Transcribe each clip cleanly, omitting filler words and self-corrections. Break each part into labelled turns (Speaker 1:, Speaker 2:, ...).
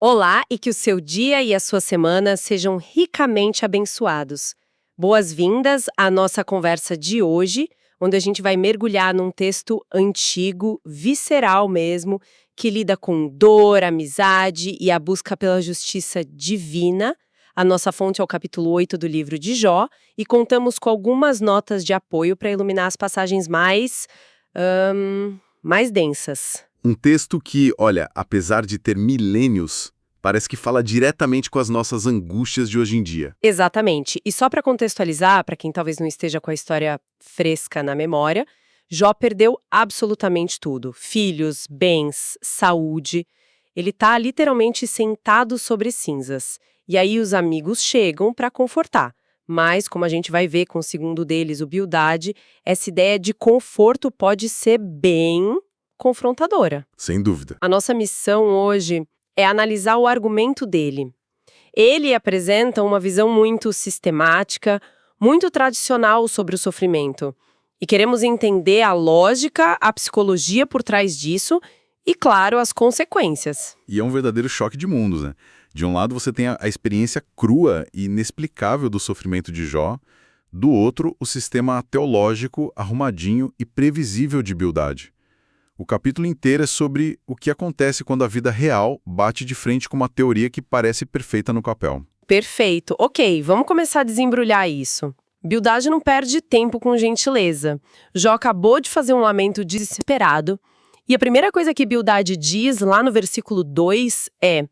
Speaker 1: Olá e que o seu dia e a sua semana sejam ricamente abençoados. Boas-vindas à nossa conversa de hoje, onde a gente vai mergulhar num texto antigo, visceral mesmo, que lida com dor, amizade e a busca pela justiça divina. A nossa fonte é o capítulo 8 do livro de Jó e contamos com algumas notas de apoio para iluminar as passagens mais densas.
Speaker 2: Um texto que, olha, apesar de ter milênios, parece que fala diretamente com as nossas angústias de hoje em dia.
Speaker 1: Exatamente. E só para contextualizar, para quem talvez não esteja com a história fresca na memória, Jó perdeu absolutamente tudo: filhos, bens, saúde. Ele está literalmente sentado sobre cinzas. E aí os amigos chegam para confortar. Mas, como a gente vai ver com o segundo deles, o Bildade, essa ideia de conforto pode ser bem confrontadora.
Speaker 2: Sem dúvida.
Speaker 1: A nossa missão hoje é analisar o argumento dele. Ele apresenta uma visão muito sistemática, muito tradicional sobre o sofrimento. E queremos entender a lógica, a psicologia por trás disso e, claro, as consequências.
Speaker 2: E é um verdadeiro choque de mundos, né? De um lado você tem a experiência crua e inexplicável do sofrimento de Jó, do outro o sistema teológico arrumadinho e previsível de Bildade. O capítulo inteiro é sobre o que acontece quando a vida real bate de frente com uma teoria que parece perfeita no papel.
Speaker 1: Perfeito. Ok, vamos começar a desembrulhar isso. Bildade não perde tempo com gentileza. Jó acabou de fazer um lamento desesperado. E a primeira coisa que Bildade diz lá no versículo 2 é: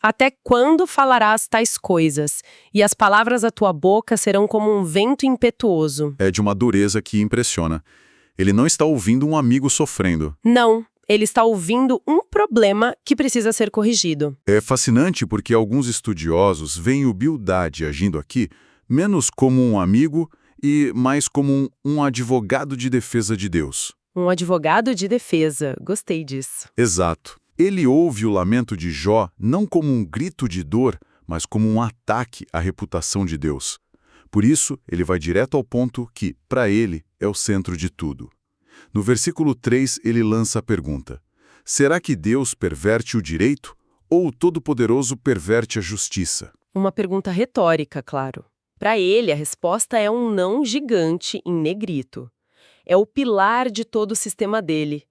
Speaker 1: até quando falarás tais coisas? E as palavras da tua boca serão como um vento impetuoso.
Speaker 2: É de uma dureza que impressiona. Ele não está ouvindo um amigo sofrendo.
Speaker 1: Não, ele está ouvindo um problema que precisa ser corrigido.
Speaker 2: É fascinante porque alguns estudiosos veem o Bildade agindo aqui menos como um amigo e mais como um advogado de defesa de Deus.
Speaker 1: Um advogado de defesa, gostei disso.
Speaker 2: Exato. Ele ouve o lamento de Jó não como um grito de dor, mas como um ataque à reputação de Deus. Por isso, ele vai direto ao ponto que, para ele, é o centro de tudo. No versículo 3, ele lança a pergunta: será que Deus perverte o direito ou o Todo-Poderoso perverte a justiça?
Speaker 1: Uma pergunta retórica, claro. Para ele, a resposta é um não gigante em negrito. É o pilar de todo o sistema dele.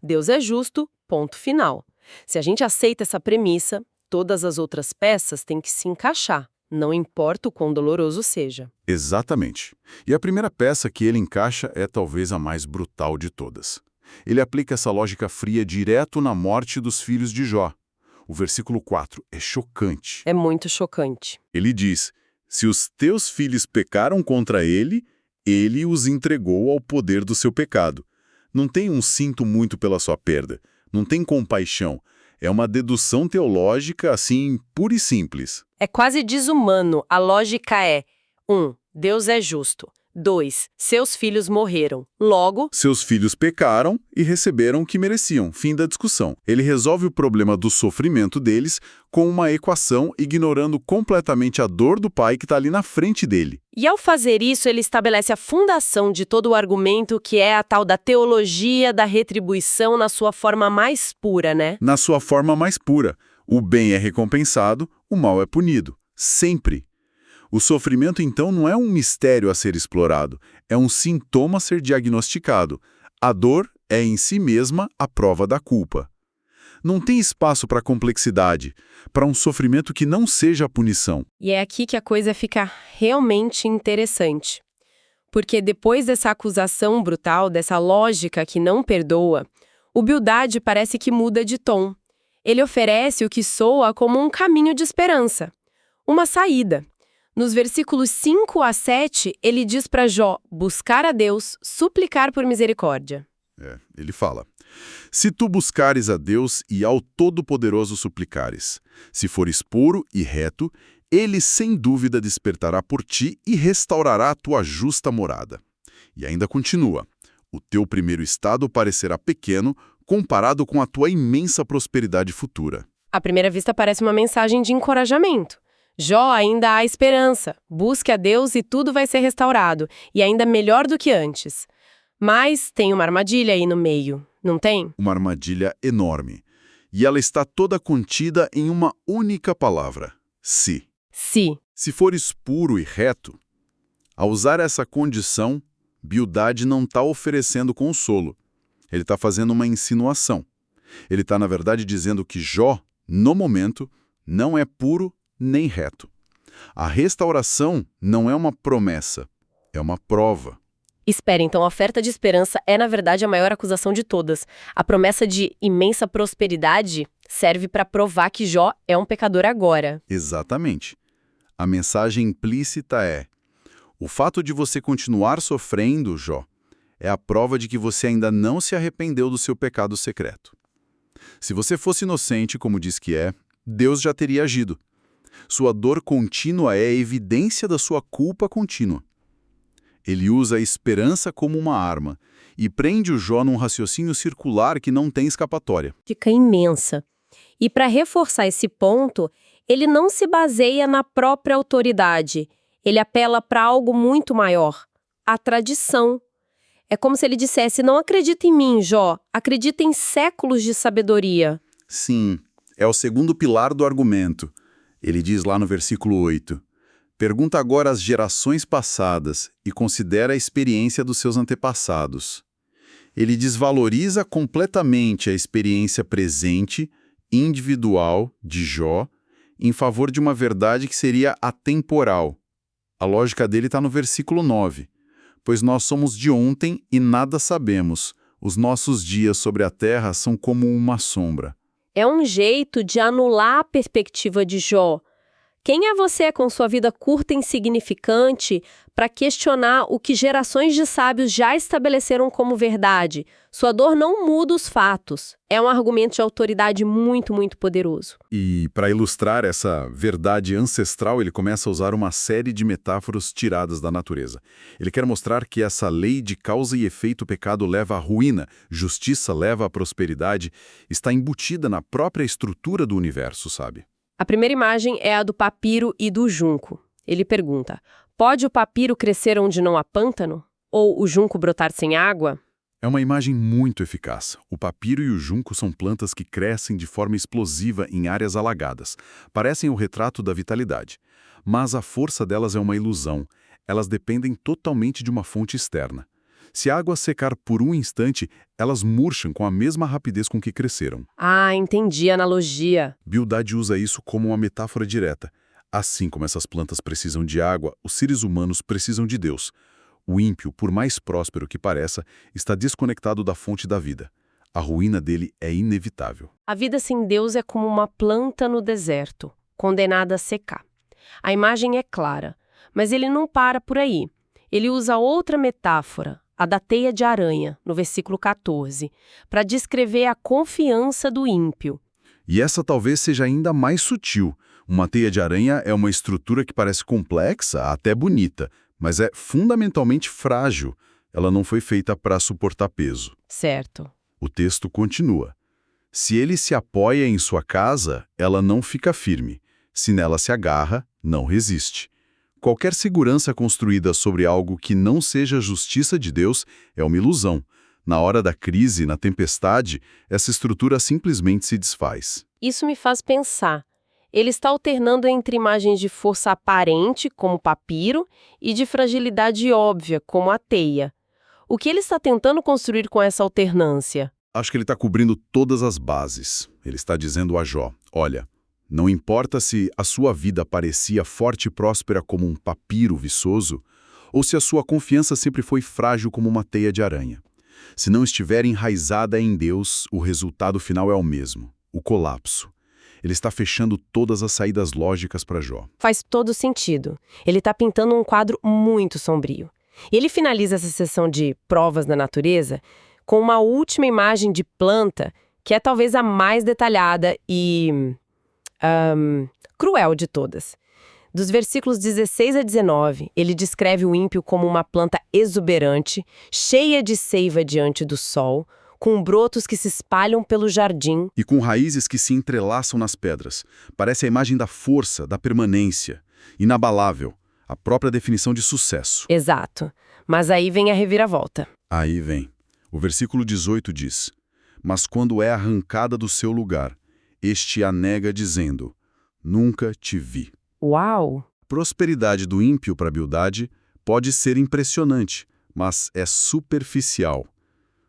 Speaker 1: Deus é justo, ponto final. Se a gente aceita essa premissa, todas as outras peças têm que se encaixar, não importa o quão doloroso seja.
Speaker 2: Exatamente. E a primeira peça que ele encaixa é talvez a mais brutal de todas. Ele aplica essa lógica fria direto na morte dos filhos de Jó. O versículo 4 é chocante.
Speaker 1: É muito chocante.
Speaker 2: Ele diz: se os teus filhos pecaram contra ele, ele os entregou ao poder do seu pecado. Não tem um sinto muito pela sua perda. Não tem compaixão. É uma dedução teológica, assim, pura e simples.
Speaker 1: É quase desumano. A lógica é: 1. Deus é justo. 2. Seus filhos morreram. Logo,
Speaker 2: seus filhos pecaram e receberam o que mereciam. Fim da discussão. Ele resolve o problema do sofrimento deles com uma equação, ignorando completamente a dor do pai que está ali na frente dele.
Speaker 1: E ao fazer isso, ele estabelece a fundação de todo o argumento, que é a tal da teologia da retribuição na sua forma mais pura, né?
Speaker 2: Na sua forma mais pura. O bem é recompensado, o mal é punido. Sempre. O sofrimento, então, não é um mistério a ser explorado, é um sintoma a ser diagnosticado. A dor é, em si mesma, a prova da culpa. Não tem espaço para complexidade, para um sofrimento que não seja a punição.
Speaker 1: E é aqui que a coisa fica realmente interessante. Porque depois dessa acusação brutal, dessa lógica que não perdoa, o Bildade parece que muda de tom. Ele oferece o que soa como um caminho de esperança, uma saída. Nos versículos 5 a 7, ele diz para Jó buscar a Deus, suplicar por misericórdia.
Speaker 2: Ele fala: se tu buscares a Deus e ao Todo-Poderoso suplicares, se fores puro e reto, ele sem dúvida despertará por ti e restaurará a tua justa morada. E ainda continua: o teu primeiro estado parecerá pequeno comparado com a tua imensa prosperidade futura.
Speaker 1: À primeira vista parece uma mensagem de encorajamento. Jó, ainda há esperança. Busque a Deus e tudo vai ser restaurado, e ainda melhor do que antes. Mas tem uma armadilha aí no meio, não tem?
Speaker 2: Uma armadilha enorme. E ela está toda contida em uma única palavra: se.
Speaker 1: Se.
Speaker 2: Se fores puro e reto, ao usar essa condição, Bildad não está oferecendo consolo. Ele está fazendo uma insinuação. Ele está, na verdade, dizendo que Jó, no momento, não é puro nem reto. A restauração não é uma promessa, é uma prova.
Speaker 1: Espera, então a oferta de esperança é, na verdade, a maior acusação de todas. A promessa de imensa prosperidade serve para provar que Jó é um pecador agora.
Speaker 2: Exatamente. A mensagem implícita é: o fato de você continuar sofrendo, Jó, é a prova de que você ainda não se arrependeu do seu pecado secreto. Se você fosse inocente, como diz que é, Deus já teria agido. Sua dor contínua é a evidência da sua culpa contínua. Ele usa a esperança como uma arma e prende o Jó num raciocínio circular que não tem escapatória.
Speaker 1: Dica imensa. E para reforçar esse ponto, ele não se baseia na própria autoridade. Ele apela para algo muito maior, a tradição. É como se ele dissesse: não acredita em mim, Jó, acredita em séculos de sabedoria.
Speaker 2: Sim, é o segundo pilar do argumento. Ele diz lá no versículo 8: pergunta agora às gerações passadas e considera a experiência dos seus antepassados. Ele desvaloriza completamente a experiência presente, individual, de Jó, em favor de uma verdade que seria atemporal. A lógica dele está no versículo 9. Pois nós somos de ontem e nada sabemos. Os nossos dias sobre a terra são como uma sombra.
Speaker 1: É um jeito de anular a perspectiva de Jó. Quem é você com sua vida curta e insignificante para questionar o que gerações de sábios já estabeleceram como verdade? Sua dor não muda os fatos. É um argumento de autoridade muito, muito poderoso.
Speaker 2: E, para ilustrar essa verdade ancestral, ele começa a usar uma série de metáforas tiradas da natureza. Ele quer mostrar que essa lei de causa e efeito o pecado leva à ruína, justiça leva à prosperidade, está embutida na própria estrutura do universo, sabe?
Speaker 1: A primeira imagem é a do papiro e do junco. Ele pergunta: pode o papiro crescer onde não há pântano? Ou o junco brotar sem água?
Speaker 2: É uma imagem muito eficaz. O papiro e o junco são plantas que crescem de forma explosiva em áreas alagadas. Parecem o retrato da vitalidade. Mas a força delas é uma ilusão. Elas dependem totalmente de uma fonte externa. Se a água secar por um instante, elas murcham com a mesma rapidez com que cresceram.
Speaker 1: Ah, entendi a analogia.
Speaker 2: Bildad usa isso como uma metáfora direta. Assim como essas plantas precisam de água, os seres humanos precisam de Deus. O ímpio, por mais próspero que pareça, está desconectado da fonte da vida. A ruína dele é inevitável.
Speaker 1: A vida sem Deus é como uma planta no deserto, condenada a secar. A imagem é clara, mas ele não para por aí. Ele usa outra metáfora, a da teia de aranha, no versículo 14, para descrever a confiança do ímpio.
Speaker 2: E essa talvez seja ainda mais sutil. Uma teia de aranha é uma estrutura que parece complexa, até bonita, mas é fundamentalmente frágil. Ela não foi feita para suportar peso.
Speaker 1: Certo.
Speaker 2: O texto continua. Se ele se apoia em sua casa, ela não fica firme. Se nela se agarra, não resiste. Qualquer segurança construída sobre algo que não seja a justiça de Deus é uma ilusão. Na hora da crise, na tempestade, essa estrutura simplesmente se desfaz.
Speaker 1: Isso me faz pensar. Ele está alternando entre imagens de força aparente, como o papiro, e de fragilidade óbvia, como a teia. O que ele está tentando construir com essa alternância?
Speaker 2: Acho que ele está cobrindo todas as bases. Ele está dizendo a Jó: olha, não importa se a sua vida parecia forte e próspera como um papiro viçoso, ou se a sua confiança sempre foi frágil como uma teia de aranha. Se não estiver enraizada em Deus, o resultado final é o mesmo: o colapso. Ele está fechando todas as saídas lógicas para Jó.
Speaker 1: Faz todo sentido. Ele está pintando um quadro muito sombrio. Ele finaliza essa sessão de provas da natureza com uma última imagem de planta, que é talvez a mais detalhada e cruel de todas. Dos versículos 16 a 19, ele descreve o ímpio como uma planta exuberante, cheia de seiva diante do sol, com brotos que se espalham pelo jardim.
Speaker 2: E com raízes que se entrelaçam nas pedras. Parece a imagem da força, da permanência. Inabalável. A própria definição de sucesso.
Speaker 1: Exato. Mas aí vem a reviravolta.
Speaker 2: Aí vem. O versículo 18 diz: mas quando é arrancada do seu lugar, este a nega dizendo: nunca te vi.
Speaker 1: Uau!
Speaker 2: A prosperidade do ímpio para Bildade pode ser impressionante, mas é superficial.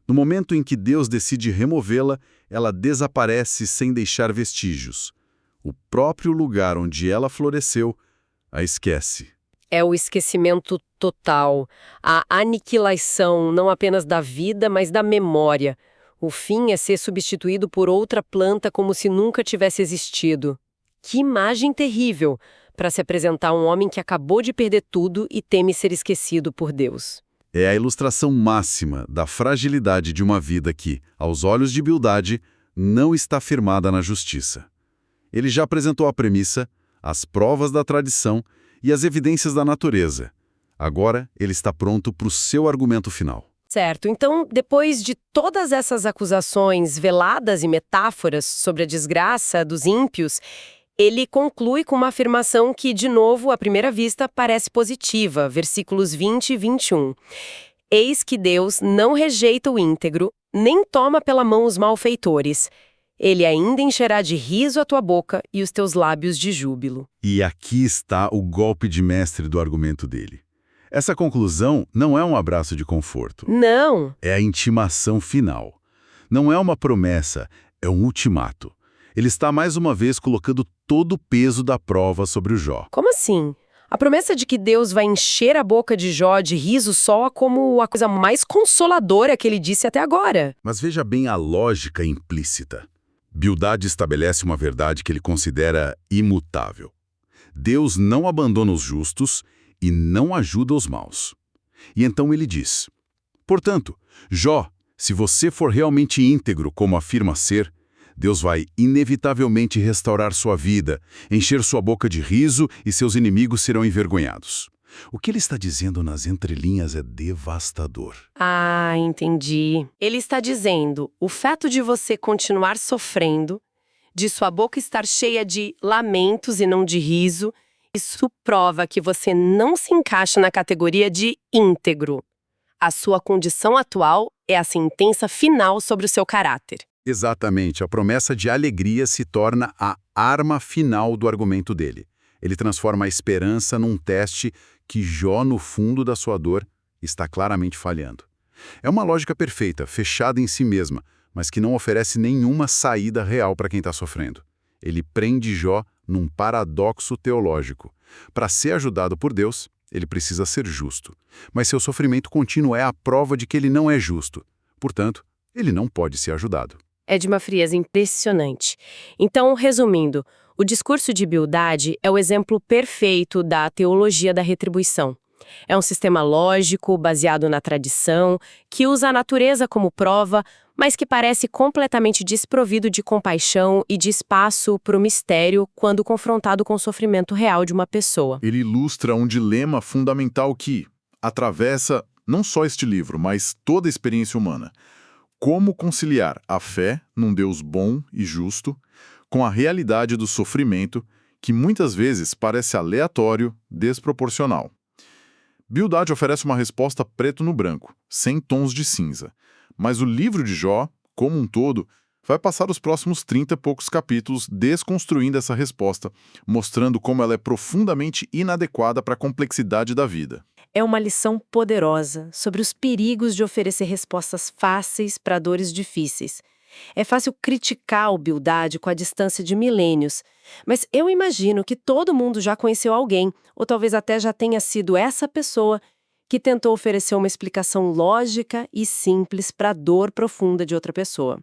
Speaker 2: No momento em que Deus decide removê-la, ela desaparece sem deixar vestígios. O próprio lugar onde ela floresceu a esquece.
Speaker 1: É o esquecimento total, a aniquilação não apenas da vida, mas da memória. O fim é ser substituído por outra planta como se nunca tivesse existido. Que imagem terrível para se apresentar um homem que acabou de perder tudo e teme ser esquecido por Deus.
Speaker 2: É a ilustração máxima da fragilidade de uma vida que, aos olhos de Bildade, não está firmada na justiça. Ele já apresentou a premissa, as provas da tradição e as evidências da natureza. Agora, ele está pronto para o seu argumento final.
Speaker 1: Certo, então, depois de todas essas acusações veladas e metáforas sobre a desgraça dos ímpios, ele conclui com uma afirmação que, de novo, à primeira vista, parece positiva, versículos 20 e 21. Eis que Deus não rejeita o íntegro, nem toma pela mão os malfeitores. Ele ainda encherá de riso a tua boca e os teus lábios de júbilo.
Speaker 2: E aqui está o golpe de mestre do argumento dele. Essa conclusão não é um abraço de conforto.
Speaker 1: Não!
Speaker 2: É a intimação final. Não é uma promessa, é um ultimato. Ele está mais uma vez colocando todo o peso da prova sobre o Jó.
Speaker 1: Como assim? A promessa de que Deus vai encher a boca de Jó de riso soa como a coisa mais consoladora que ele disse até agora.
Speaker 2: Mas veja bem a lógica implícita. Bildade estabelece uma verdade que ele considera imutável. Deus não abandona os justos e não ajuda os maus. E então ele diz: portanto, Jó, se você for realmente íntegro como afirma ser, Deus vai inevitavelmente restaurar sua vida, encher sua boca de riso e seus inimigos serão envergonhados. O que ele está dizendo nas entrelinhas é devastador.
Speaker 1: Ah, entendi. Ele está dizendo, o fato de você continuar sofrendo, de sua boca estar cheia de lamentos e não de riso, isso prova que você não se encaixa na categoria de íntegro. A sua condição atual é a sentença final sobre o seu caráter.
Speaker 2: Exatamente, a promessa de alegria se torna a arma final do argumento dele. Ele transforma a esperança num teste que Jó, no fundo da sua dor, está claramente falhando. É uma lógica perfeita, fechada em si mesma, mas que não oferece nenhuma saída real para quem está sofrendo. Ele prende Jó num paradoxo teológico. Para ser ajudado por Deus, ele precisa ser justo. Mas seu sofrimento contínuo é a prova de que ele não é justo. Portanto, ele não pode ser ajudado.
Speaker 1: É de uma frieza impressionante. Então, resumindo, o discurso de Bildade é o exemplo perfeito da teologia da retribuição. É um sistema lógico, baseado na tradição, que usa a natureza como prova, mas que parece completamente desprovido de compaixão e de espaço para o mistério quando confrontado com o sofrimento real de uma pessoa.
Speaker 3: Ele ilustra um dilema fundamental que atravessa não só este livro, mas toda a experiência humana. Como conciliar a fé num Deus bom e justo com a realidade do sofrimento que muitas vezes parece aleatório, desproporcional. Bildade oferece uma resposta preto no branco, sem tons de cinza. Mas o livro de Jó, como um todo, vai passar os próximos 30 e poucos capítulos desconstruindo essa resposta, mostrando como ela é profundamente inadequada para a complexidade da vida.
Speaker 1: É uma lição poderosa sobre os perigos de oferecer respostas fáceis para dores difíceis. É fácil criticar o Bildade com a distância de milênios, mas eu imagino que todo mundo já conheceu alguém, ou talvez até já tenha sido essa pessoa que tentou oferecer uma explicação lógica e simples para a dor profunda de outra pessoa.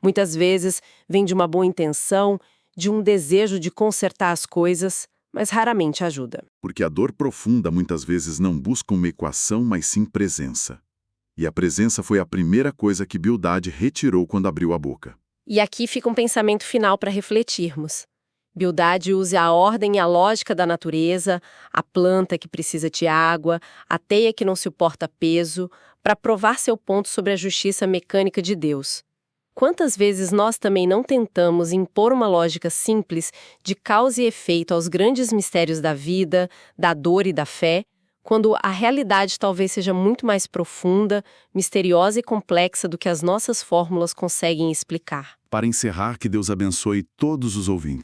Speaker 1: Muitas vezes vem de uma boa intenção, de um desejo de consertar as coisas, mas raramente ajuda.
Speaker 2: Porque a dor profunda muitas vezes não busca uma equação, mas sim presença. E a presença foi a primeira coisa que Bildade retirou quando abriu a boca.
Speaker 1: E aqui fica um pensamento final para refletirmos. Bildade usa a ordem e a lógica da natureza, a planta que precisa de água, a teia que não suporta peso, para provar seu ponto sobre a justiça mecânica de Deus. Quantas vezes nós também não tentamos impor uma lógica simples de causa e efeito aos grandes mistérios da vida, da dor e da fé, quando a realidade talvez seja muito mais profunda, misteriosa e complexa do que as nossas fórmulas conseguem explicar?
Speaker 2: Para encerrar, que Deus abençoe todos os ouvintes.